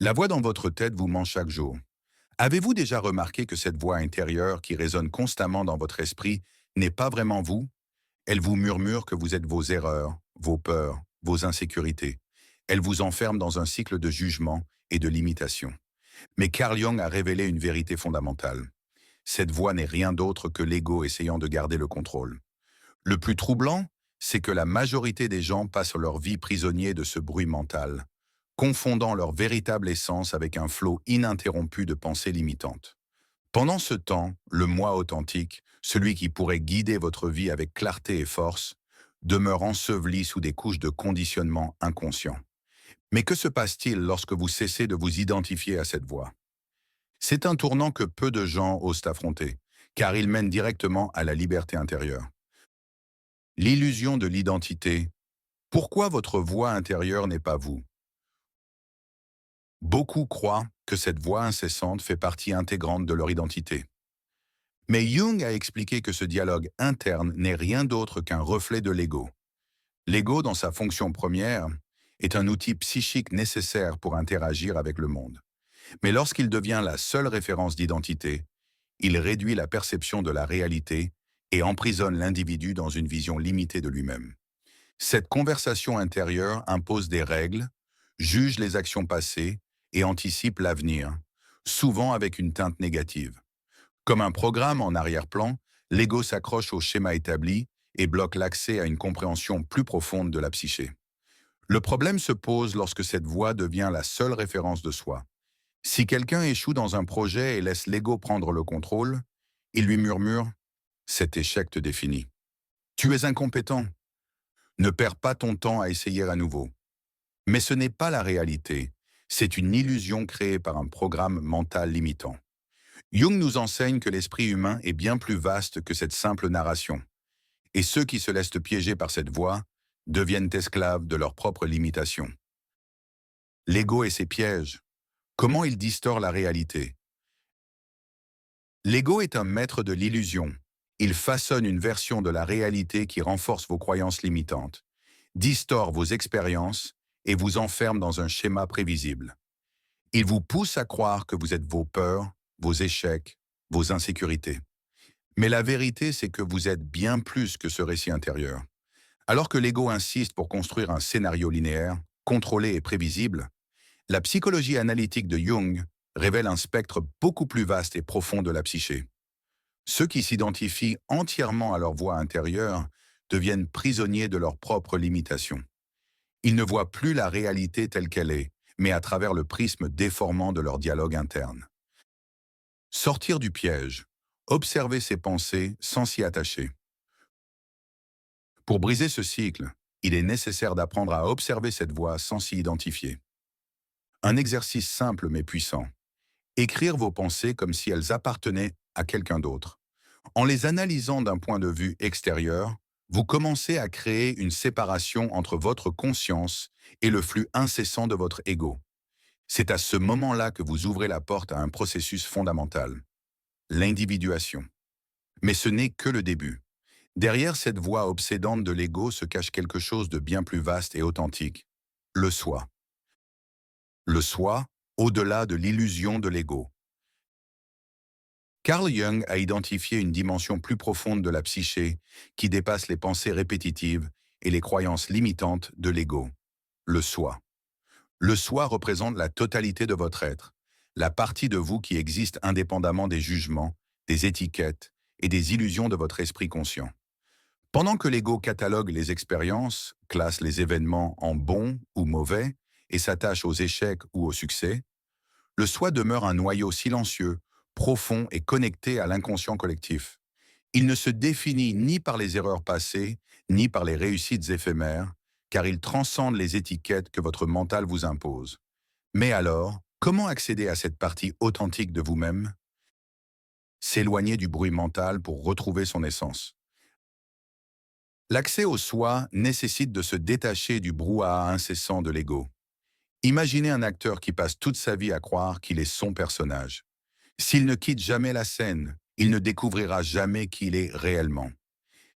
La voix dans votre tête vous ment chaque jour. Avez-vous déjà remarqué que cette voix intérieure qui résonne constamment dans votre esprit n'est pas vraiment vous? Elle vous murmure que vous êtes vos erreurs, vos peurs, vos insécurités. Elle vous enferme dans un cycle de jugement et de limitation. Mais Carl Jung a révélé une vérité fondamentale. Cette voix n'est rien d'autre que l'ego essayant de garder le contrôle. Le plus troublant, c'est que la majorité des gens passent leur vie prisonniers de ce bruit mental, confondant leur véritable essence avec un flot ininterrompu de pensées limitantes. Pendant ce temps, le moi authentique, celui qui pourrait guider votre vie avec clarté et force, demeure enseveli sous des couches de conditionnement inconscient. Mais que se passe-t-il lorsque vous cessez de vous identifier à cette voix? C'est un tournant que peu de gens osent affronter, car il mène directement à la liberté intérieure. L'illusion de l'identité. Pourquoi votre voix intérieure n'est pas vous? Beaucoup croient que cette voix incessante fait partie intégrante de leur identité. Mais Jung a expliqué que ce dialogue interne n'est rien d'autre qu'un reflet de l'ego. L'ego, dans sa fonction première, est un outil psychique nécessaire pour interagir avec le monde. Mais lorsqu'il devient la seule référence d'identité, il réduit la perception de la réalité et emprisonne l'individu dans une vision limitée de lui-même. Cette conversation intérieure impose des règles, juge les actions passées et anticipe l'avenir, souvent avec une teinte négative. Comme un programme en arrière-plan, l'ego s'accroche au schéma établi et bloque l'accès à une compréhension plus profonde de la psyché. Le problème se pose lorsque cette voix devient la seule référence de soi. Si quelqu'un échoue dans un projet et laisse l'ego prendre le contrôle, il lui murmure « Cet échec te définit. Tu es incompétent. Ne perds pas ton temps à essayer à nouveau. » Mais ce n'est pas la réalité. C'est une illusion créée par un programme mental limitant. Jung nous enseigne que l'esprit humain est bien plus vaste que cette simple narration. Et ceux qui se laissent piéger par cette voie deviennent esclaves de leurs propres limitations. L'ego et ses pièges. Comment il distord la réalité? L'ego est un maître de l'illusion. Il façonne une version de la réalité qui renforce vos croyances limitantes, distord vos expériences et vous enferme dans un schéma prévisible. Il vous pousse à croire que vous êtes vos peurs, vos échecs, vos insécurités. Mais la vérité, c'est que vous êtes bien plus que ce récit intérieur. Alors que l'ego insiste pour construire un scénario linéaire, contrôlé et prévisible, la psychologie analytique de Jung révèle un spectre beaucoup plus vaste et profond de la psyché. Ceux qui s'identifient entièrement à leur voix intérieure deviennent prisonniers de leurs propres limitations. Ils ne voient plus la réalité telle qu'elle est, mais à travers le prisme déformant de leur dialogue interne. Sortir du piège, observer ses pensées sans s'y attacher. Pour briser ce cycle, il est nécessaire d'apprendre à observer cette voix sans s'y identifier. Un exercice simple mais puissant. Écrire vos pensées comme si elles appartenaient à quelqu'un d'autre. En les analysant d'un point de vue extérieur, vous commencez à créer une séparation entre votre conscience et le flux incessant de votre ego. C'est à ce moment-là que vous ouvrez la porte à un processus fondamental, l'individuation. Mais ce n'est que le début. Derrière cette voix obsédante de l'ego se cache quelque chose de bien plus vaste et authentique, le soi. Le soi, au-delà de l'illusion de l'ego. Carl Jung a identifié une dimension plus profonde de la psyché qui dépasse les pensées répétitives et les croyances limitantes de l'ego, le soi. Le soi représente la totalité de votre être, la partie de vous qui existe indépendamment des jugements, des étiquettes et des illusions de votre esprit conscient. Pendant que l'ego catalogue les expériences, classe les événements en bons ou mauvais et s'attache aux échecs ou aux succès, le soi demeure un noyau silencieux, profond et connecté à l'inconscient collectif. Il ne se définit ni par les erreurs passées, ni par les réussites éphémères, car il transcende les étiquettes que votre mental vous impose. Mais alors, comment accéder à cette partie authentique de vous-même? S'éloigner du bruit mental pour retrouver son essence. L'accès au soi nécessite de se détacher du brouhaha incessant de l'ego. Imaginez un acteur qui passe toute sa vie à croire qu'il est son personnage. S'il ne quitte jamais la scène, il ne découvrira jamais qui il est réellement.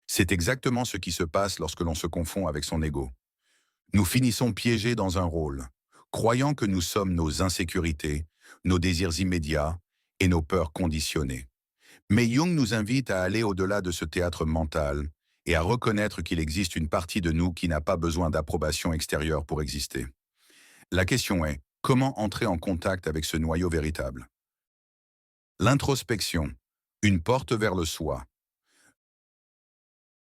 C'est exactement ce qui se passe lorsque l'on se confond avec son ego. Nous finissons piégés dans un rôle, croyant que nous sommes nos insécurités, nos désirs immédiats et nos peurs conditionnées. Mais Jung nous invite à aller au-delà de ce théâtre mental et à reconnaître qu'il existe une partie de nous qui n'a pas besoin d'approbation extérieure pour exister. La question est, comment entrer en contact avec ce noyau véritable? L'introspection, une porte vers le soi.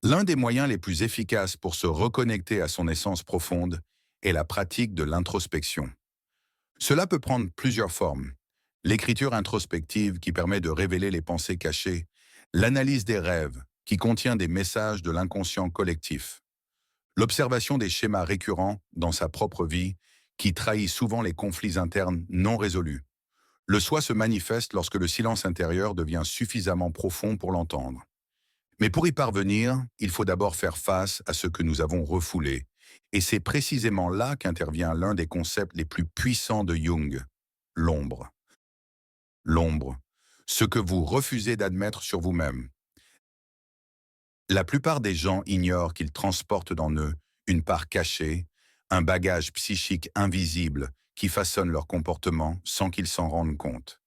L'un des moyens les plus efficaces pour se reconnecter à son essence profonde est la pratique de l'introspection. Cela peut prendre plusieurs formes. L'écriture introspective qui permet de révéler les pensées cachées, l'analyse des rêves qui contient des messages de l'inconscient collectif, l'observation des schémas récurrents dans sa propre vie qui trahit souvent les conflits internes non résolus. Le soi se manifeste lorsque le silence intérieur devient suffisamment profond pour l'entendre. Mais pour y parvenir, il faut d'abord faire face à ce que nous avons refoulé. Et c'est précisément là qu'intervient l'un des concepts les plus puissants de Jung, l'ombre. L'ombre, ce que vous refusez d'admettre sur vous-même. La plupart des gens ignorent qu'ils transportent dans eux une part cachée, un bagage psychique invisible qui façonne leur comportement sans qu'ils s'en rendent compte.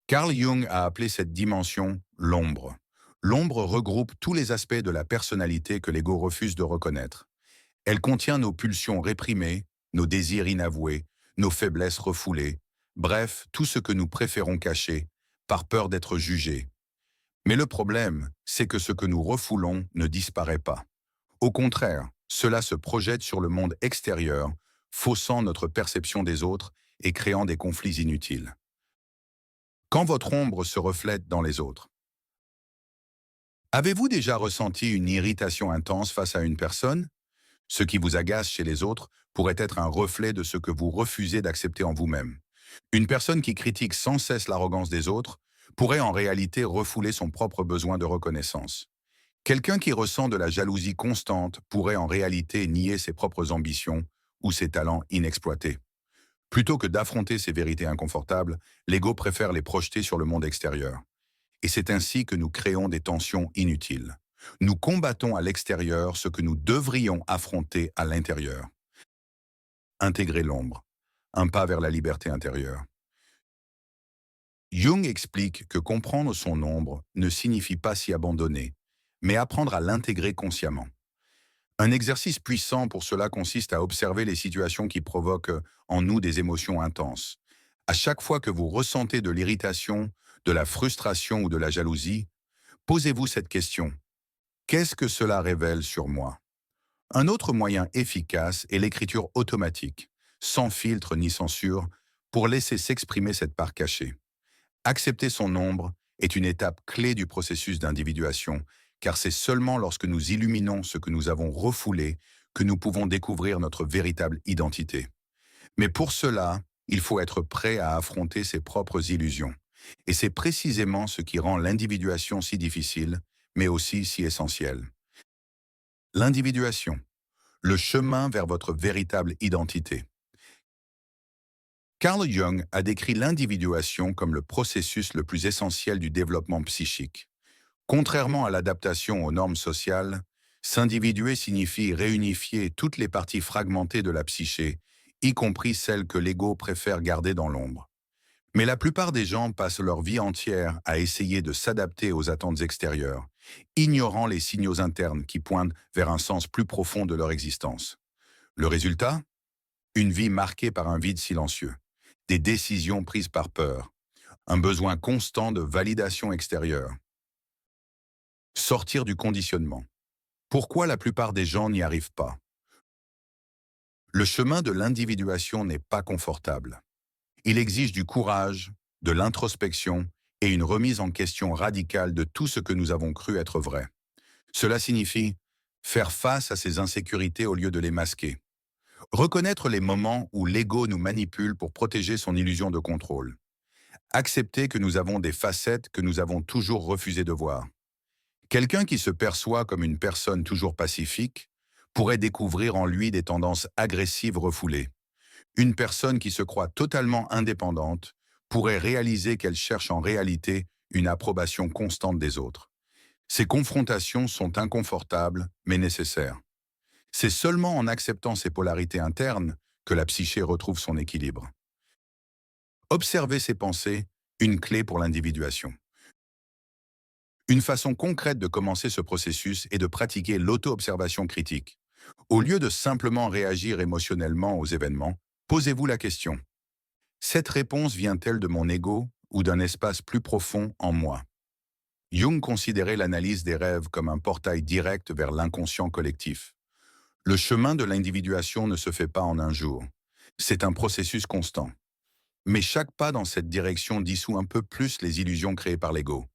Carl Jung a appelé cette dimension l'ombre. L'ombre regroupe tous les aspects de la personnalité que l'ego refuse de reconnaître. Elle contient nos pulsions réprimées, nos désirs inavoués, nos faiblesses refoulées, bref, tout ce que nous préférons cacher, par peur d'être jugés. Mais le problème, c'est que ce que nous refoulons ne disparaît pas. Au contraire, cela se projette sur le monde extérieur, faussant notre perception des autres et créant des conflits inutiles. Quand votre ombre se reflète dans les autres. Avez-vous déjà ressenti une irritation intense face à une personne? Ce qui vous agace chez les autres pourrait être un reflet de ce que vous refusez d'accepter en vous-même. Une personne qui critique sans cesse l'arrogance des autres pourrait en réalité refouler son propre besoin de reconnaissance. Quelqu'un qui ressent de la jalousie constante pourrait en réalité nier ses propres ambitions ou ses talents inexploités. Plutôt que d'affronter ces vérités inconfortables, l'ego préfère les projeter sur le monde extérieur. Et c'est ainsi que nous créons des tensions inutiles. Nous combattons à l'extérieur ce que nous devrions affronter à l'intérieur. Intégrer l'ombre, un pas vers la liberté intérieure. Jung explique que comprendre son ombre ne signifie pas s'y abandonner, mais apprendre à l'intégrer consciemment. Un exercice puissant pour cela consiste à observer les situations qui provoquent en nous des émotions intenses. À chaque fois que vous ressentez de l'irritation, de la frustration ou de la jalousie, posez-vous cette question. Qu'est-ce que cela révèle sur moi? Un autre moyen efficace est l'écriture automatique, sans filtre ni censure, pour laisser s'exprimer cette part cachée. Accepter son ombre est une étape clé du processus d'individuation, car c'est seulement lorsque nous illuminons ce que nous avons refoulé que nous pouvons découvrir notre véritable identité. Mais pour cela, il faut être prêt à affronter ses propres illusions. Et c'est précisément ce qui rend l'individuation si difficile, mais aussi si essentielle. L'individuation, le chemin vers votre véritable identité. Carl Jung a décrit l'individuation comme le processus le plus essentiel du développement psychique. Contrairement à l'adaptation aux normes sociales, s'individuer signifie réunifier toutes les parties fragmentées de la psyché, y compris celles que l'ego préfère garder dans l'ombre. Mais la plupart des gens passent leur vie entière à essayer de s'adapter aux attentes extérieures, ignorant les signaux internes qui pointent vers un sens plus profond de leur existence. Le résultat? Une vie marquée par un vide silencieux, des décisions prises par peur, un besoin constant de validation extérieure. Sortir du conditionnement. Pourquoi la plupart des gens n'y arrivent pas? Le chemin de l'individuation n'est pas confortable. Il exige du courage, de l'introspection et une remise en question radicale de tout ce que nous avons cru être vrai. Cela signifie faire face à ses insécurités au lieu de les masquer. Reconnaître les moments où l'ego nous manipule pour protéger son illusion de contrôle. Accepter que nous avons des facettes que nous avons toujours refusé de voir. Quelqu'un qui se perçoit comme une personne toujours pacifique pourrait découvrir en lui des tendances agressives refoulées. Une personne qui se croit totalement indépendante pourrait réaliser qu'elle cherche en réalité une approbation constante des autres. Ces confrontations sont inconfortables, mais nécessaires. C'est seulement en acceptant ces polarités internes que la psyché retrouve son équilibre. Observer ses pensées, une clé pour l'individuation. Une façon concrète de commencer ce processus est de pratiquer l'auto-observation critique. Au lieu de simplement réagir émotionnellement aux événements, posez-vous la question. Cette réponse vient-elle de mon ego ou d'un espace plus profond en moi? Jung considérait l'analyse des rêves comme un portail direct vers l'inconscient collectif. Le chemin de l'individuation ne se fait pas en un jour. C'est un processus constant. Mais chaque pas dans cette direction dissout un peu plus les illusions créées par l'ego.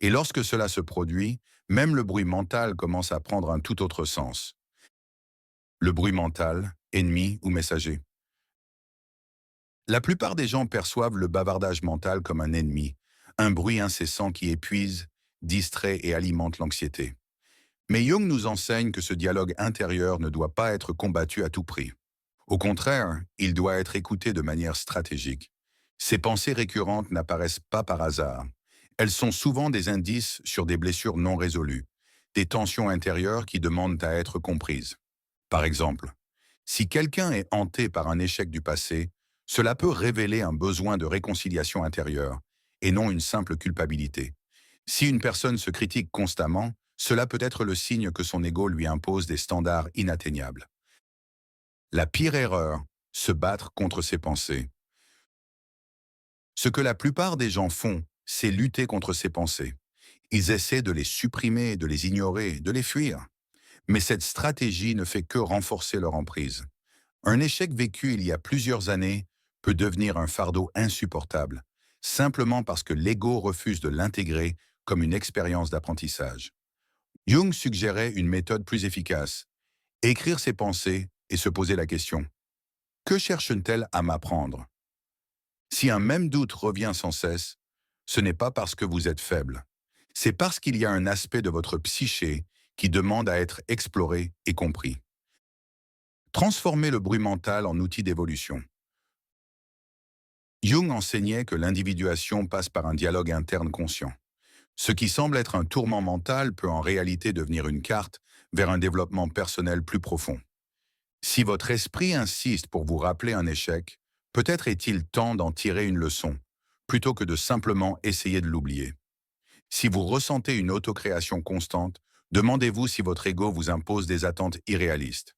Et lorsque cela se produit, même le bruit mental commence à prendre un tout autre sens. Le bruit mental, ennemi ou messager. La plupart des gens perçoivent le bavardage mental comme un ennemi, un bruit incessant qui épuise, distrait et alimente l'anxiété. Mais Jung nous enseigne que ce dialogue intérieur ne doit pas être combattu à tout prix. Au contraire, il doit être écouté de manière stratégique. Ces pensées récurrentes n'apparaissent pas par hasard. Elles sont souvent des indices sur des blessures non résolues, des tensions intérieures qui demandent à être comprises. Par exemple, si quelqu'un est hanté par un échec du passé, cela peut révéler un besoin de réconciliation intérieure, et non une simple culpabilité. Si une personne se critique constamment, cela peut être le signe que son ego lui impose des standards inatteignables. La pire erreur, se battre contre ses pensées. Ce que la plupart des gens font, c'est lutter contre ces pensées. Ils essaient de les supprimer, de les ignorer, de les fuir. Mais cette stratégie ne fait que renforcer leur emprise. Un échec vécu il y a plusieurs années peut devenir un fardeau insupportable, simplement parce que l'ego refuse de l'intégrer comme une expérience d'apprentissage. Jung suggérait une méthode plus efficace, écrire ses pensées et se poser la question: que cherche-t-elle à m'apprendre? Si un même doute revient sans cesse, ce n'est pas parce que vous êtes faible, c'est parce qu'il y a un aspect de votre psyché qui demande à être exploré et compris. Transformer le bruit mental en outil d'évolution. Jung enseignait que l'individuation passe par un dialogue interne conscient. Ce qui semble être un tourment mental peut en réalité devenir une carte vers un développement personnel plus profond. Si votre esprit insiste pour vous rappeler un échec, peut-être est-il temps d'en tirer une leçon, plutôt que de simplement essayer de l'oublier. Si vous ressentez une autocréation constante, demandez-vous si votre ego vous impose des attentes irréalistes.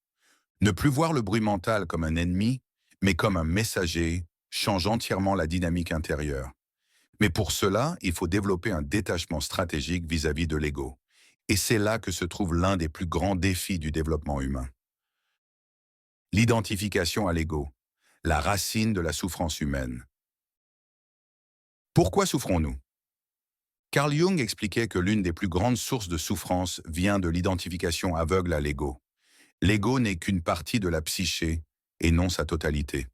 Ne plus voir le bruit mental comme un ennemi, mais comme un messager, change entièrement la dynamique intérieure. Mais pour cela, il faut développer un détachement stratégique vis-à-vis de l'ego. Et c'est là que se trouve l'un des plus grands défis du développement humain. L'identification à l'ego, la racine de la souffrance humaine. Pourquoi souffrons-nous? Carl Jung expliquait que l'une des plus grandes sources de souffrance vient de l'identification aveugle à l'ego. L'ego n'est qu'une partie de la psyché et non sa totalité.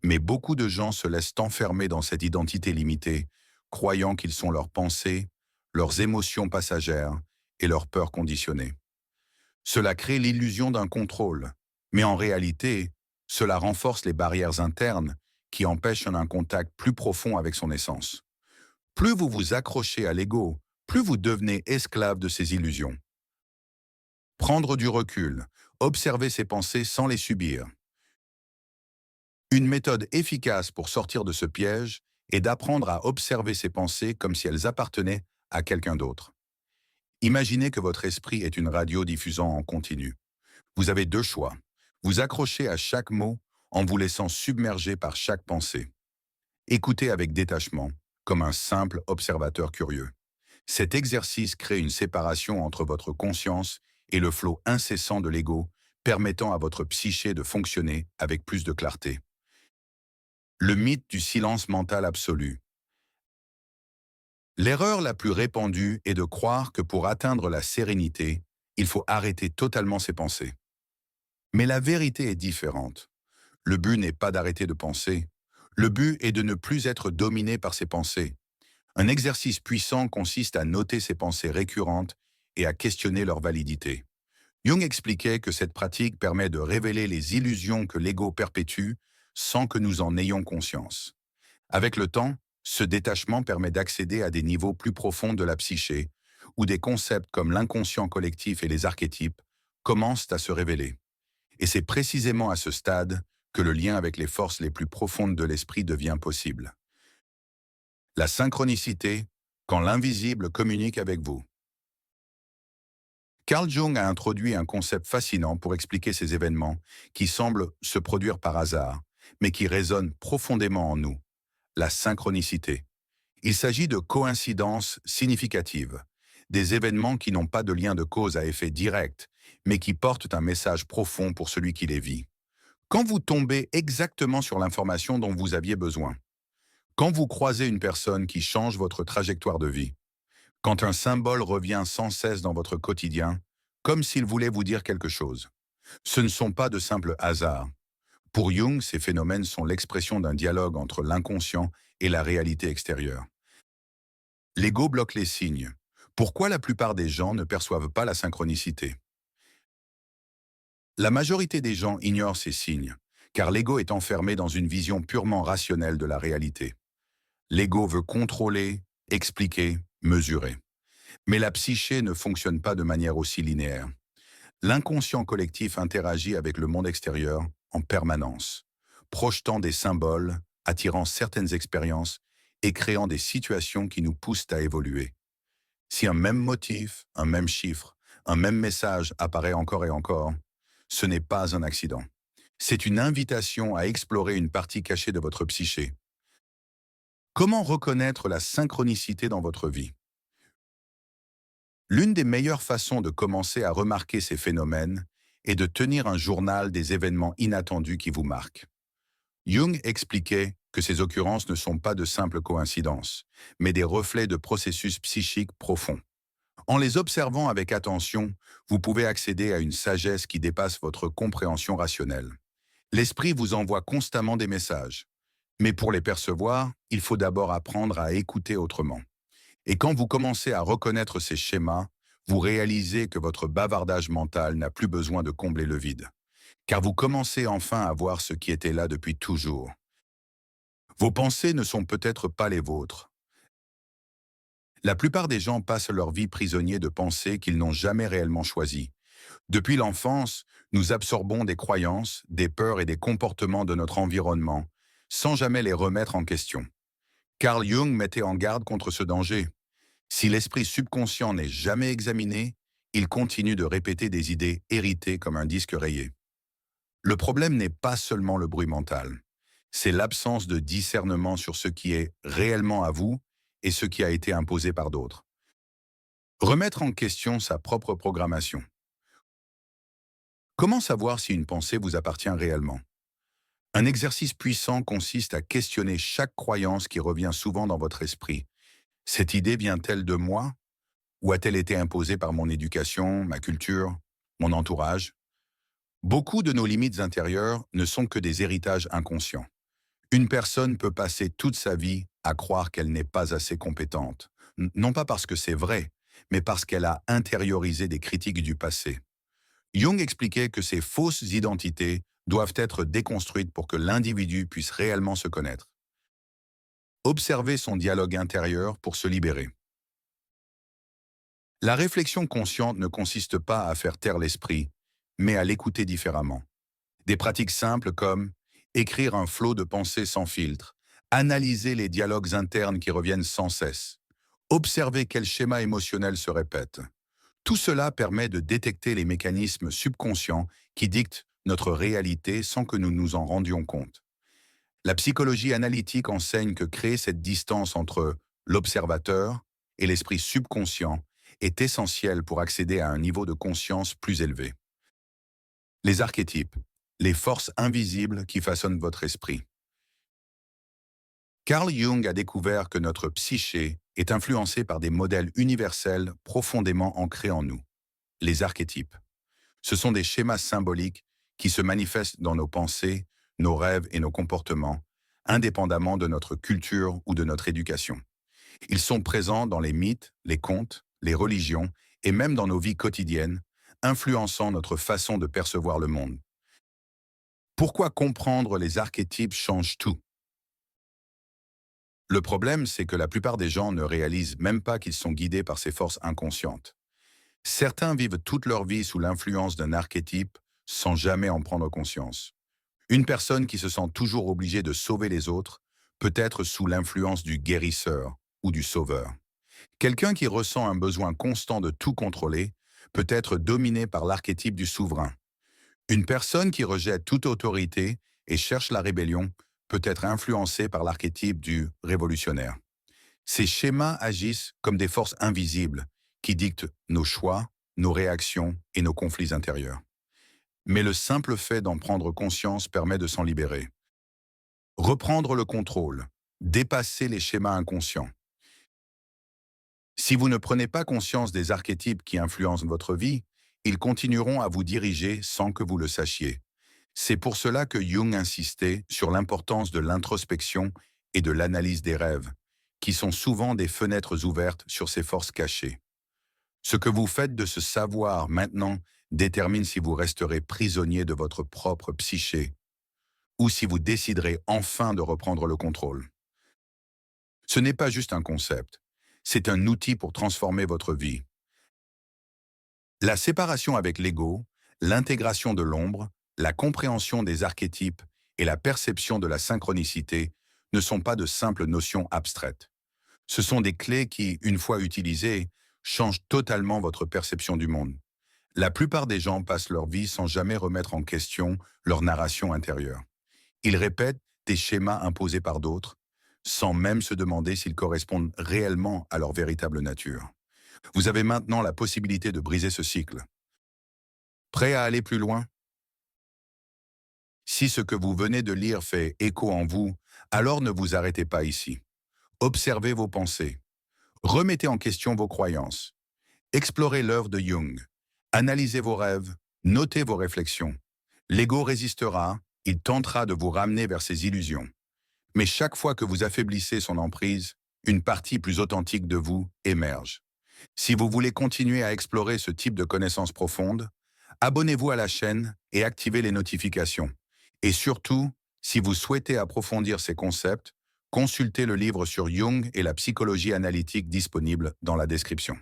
Mais beaucoup de gens se laissent enfermer dans cette identité limitée, croyant qu'ils sont leurs pensées, leurs émotions passagères et leurs peurs conditionnées. Cela crée l'illusion d'un contrôle, mais en réalité, cela renforce les barrières internes qui empêchent un contact plus profond avec son essence. Plus vous vous accrochez à l'ego, plus vous devenez esclave de ces illusions. Prendre du recul, observer ses pensées sans les subir. Une méthode efficace pour sortir de ce piège est d'apprendre à observer ses pensées comme si elles appartenaient à quelqu'un d'autre. Imaginez que votre esprit est une radio diffusant en continu. Vous avez deux choix. Vous accrochez à chaque mot en vous laissant submerger par chaque pensée. Écoutez avec détachement, comme un simple observateur curieux. Cet exercice crée une séparation entre votre conscience et le flot incessant de l'ego, permettant à votre psyché de fonctionner avec plus de clarté. Le mythe du silence mental absolu. L'erreur la plus répandue est de croire que pour atteindre la sérénité, il faut arrêter totalement ses pensées. Mais la vérité est différente. Le but n'est pas d'arrêter de penser. Le but est de ne plus être dominé par ses pensées. Un exercice puissant consiste à noter ses pensées récurrentes et à questionner leur validité. Jung expliquait que cette pratique permet de révéler les illusions que l'ego perpétue sans que nous en ayons conscience. Avec le temps, ce détachement permet d'accéder à des niveaux plus profonds de la psyché, où des concepts comme l'inconscient collectif et les archétypes commencent à se révéler. Et c'est précisément à ce stade que le lien avec les forces les plus profondes de l'esprit devient possible. La synchronicité, quand l'invisible communique avec vous. Carl Jung a introduit un concept fascinant pour expliquer ces événements qui semblent se produire par hasard, mais qui résonnent profondément en nous, la synchronicité. Il s'agit de coïncidences significatives, des événements qui n'ont pas de lien de cause à effet direct, mais qui portent un message profond pour celui qui les vit. Quand vous tombez exactement sur l'information dont vous aviez besoin, quand vous croisez une personne qui change votre trajectoire de vie, quand un symbole revient sans cesse dans votre quotidien, comme s'il voulait vous dire quelque chose. Ce ne sont pas de simples hasards. Pour Jung, ces phénomènes sont l'expression d'un dialogue entre l'inconscient et la réalité extérieure. L'ego bloque les signes. Pourquoi la plupart des gens ne perçoivent pas la synchronicité? La majorité des gens ignorent ces signes, car l'ego est enfermé dans une vision purement rationnelle de la réalité. L'ego veut contrôler, expliquer, mesurer. Mais la psyché ne fonctionne pas de manière aussi linéaire. L'inconscient collectif interagit avec le monde extérieur en permanence, projetant des symboles, attirant certaines expériences et créant des situations qui nous poussent à évoluer. Si un même motif, un même chiffre, un même message apparaît encore et encore, ce n'est pas un accident. C'est une invitation à explorer une partie cachée de votre psyché. Comment reconnaître la synchronicité dans votre vie? L'une des meilleures façons de commencer à remarquer ces phénomènes est de tenir un journal des événements inattendus qui vous marquent. Jung expliquait que ces occurrences ne sont pas de simples coïncidences, mais des reflets de processus psychiques profonds. En les observant avec attention, vous pouvez accéder à une sagesse qui dépasse votre compréhension rationnelle. L'esprit vous envoie constamment des messages, mais pour les percevoir, il faut d'abord apprendre à écouter autrement. Et quand vous commencez à reconnaître ces schémas, vous réalisez que votre bavardage mental n'a plus besoin de combler le vide, car vous commencez enfin à voir ce qui était là depuis toujours. Vos pensées ne sont peut-être pas les vôtres. La plupart des gens passent leur vie prisonniers de pensées qu'ils n'ont jamais réellement choisies. Depuis l'enfance, nous absorbons des croyances, des peurs et des comportements de notre environnement, sans jamais les remettre en question. Carl Jung mettait en garde contre ce danger. Si l'esprit subconscient n'est jamais examiné, il continue de répéter des idées héritées comme un disque rayé. Le problème n'est pas seulement le bruit mental, c'est l'absence de discernement sur ce qui est réellement à vous et ce qui a été imposé par d'autres. Remettre en question sa propre programmation. Comment savoir si une pensée vous appartient réellement? Un exercice puissant consiste à questionner chaque croyance qui revient souvent dans votre esprit. Cette idée vient-elle de moi? Ou a-t-elle été imposée par mon éducation, ma culture, mon entourage? Beaucoup de nos limites intérieures ne sont que des héritages inconscients. Une personne peut passer toute sa vie à croire qu'elle n'est pas assez compétente, non pas parce que c'est vrai, mais parce qu'elle a intériorisé des critiques du passé. Jung expliquait que ces fausses identités doivent être déconstruites pour que l'individu puisse réellement se connaître. Observer son dialogue intérieur pour se libérer. La réflexion consciente ne consiste pas à faire taire l'esprit, mais à l'écouter différemment. Des pratiques simples comme écrire un flot de pensées sans filtre, analyser les dialogues internes qui reviennent sans cesse, observer quels schémas émotionnels se répètent. Tout cela permet de détecter les mécanismes subconscients qui dictent notre réalité sans que nous nous en rendions compte. La psychologie analytique enseigne que créer cette distance entre l'observateur et l'esprit subconscient est essentiel pour accéder à un niveau de conscience plus élevé. Les archétypes, les forces invisibles qui façonnent votre esprit. Carl Jung a découvert que notre psyché est influencée par des modèles universels profondément ancrés en nous, les archétypes. Ce sont des schémas symboliques qui se manifestent dans nos pensées, nos rêves et nos comportements, indépendamment de notre culture ou de notre éducation. Ils sont présents dans les mythes, les contes, les religions et même dans nos vies quotidiennes, influençant notre façon de percevoir le monde. Pourquoi comprendre les archétypes change tout? Le problème, c'est que la plupart des gens ne réalisent même pas qu'ils sont guidés par ces forces inconscientes. Certains vivent toute leur vie sous l'influence d'un archétype sans jamais en prendre conscience. Une personne qui se sent toujours obligée de sauver les autres peut être sous l'influence du guérisseur ou du sauveur. Quelqu'un qui ressent un besoin constant de tout contrôler peut être dominé par l'archétype du souverain. Une personne qui rejette toute autorité et cherche la rébellion peut être influencée par l'archétype du révolutionnaire. Ces schémas agissent comme des forces invisibles qui dictent nos choix, nos réactions et nos conflits intérieurs. Mais le simple fait d'en prendre conscience permet de s'en libérer. Reprendre le contrôle, dépasser les schémas inconscients. Si vous ne prenez pas conscience des archétypes qui influencent votre vie, ils continueront à vous diriger sans que vous le sachiez. C'est pour cela que Jung insistait sur l'importance de l'introspection et de l'analyse des rêves, qui sont souvent des fenêtres ouvertes sur ces forces cachées. Ce que vous faites de ce savoir maintenant détermine si vous resterez prisonnier de votre propre psyché ou si vous déciderez enfin de reprendre le contrôle. Ce n'est pas juste un concept, c'est un outil pour transformer votre vie. La séparation avec l'ego, l'intégration de l'ombre, la compréhension des archétypes et la perception de la synchronicité ne sont pas de simples notions abstraites. Ce sont des clés qui, une fois utilisées, changent totalement votre perception du monde. La plupart des gens passent leur vie sans jamais remettre en question leur narration intérieure. Ils répètent des schémas imposés par d'autres, sans même se demander s'ils correspondent réellement à leur véritable nature. Vous avez maintenant la possibilité de briser ce cycle. Prêt à aller plus loin? Si ce que vous venez de lire fait écho en vous, alors ne vous arrêtez pas ici. Observez vos pensées. Remettez en question vos croyances. Explorez l'œuvre de Jung. Analysez vos rêves. Notez vos réflexions. L'ego résistera, il tentera de vous ramener vers ses illusions. Mais chaque fois que vous affaiblissez son emprise, une partie plus authentique de vous émerge. Si vous voulez continuer à explorer ce type de connaissances profondes, abonnez-vous à la chaîne et activez les notifications. Et surtout, si vous souhaitez approfondir ces concepts, consultez le livre sur Jung et la psychologie analytique disponible dans la description.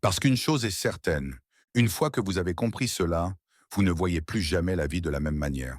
Parce qu'une chose est certaine, une fois que vous avez compris cela, vous ne voyez plus jamais la vie de la même manière.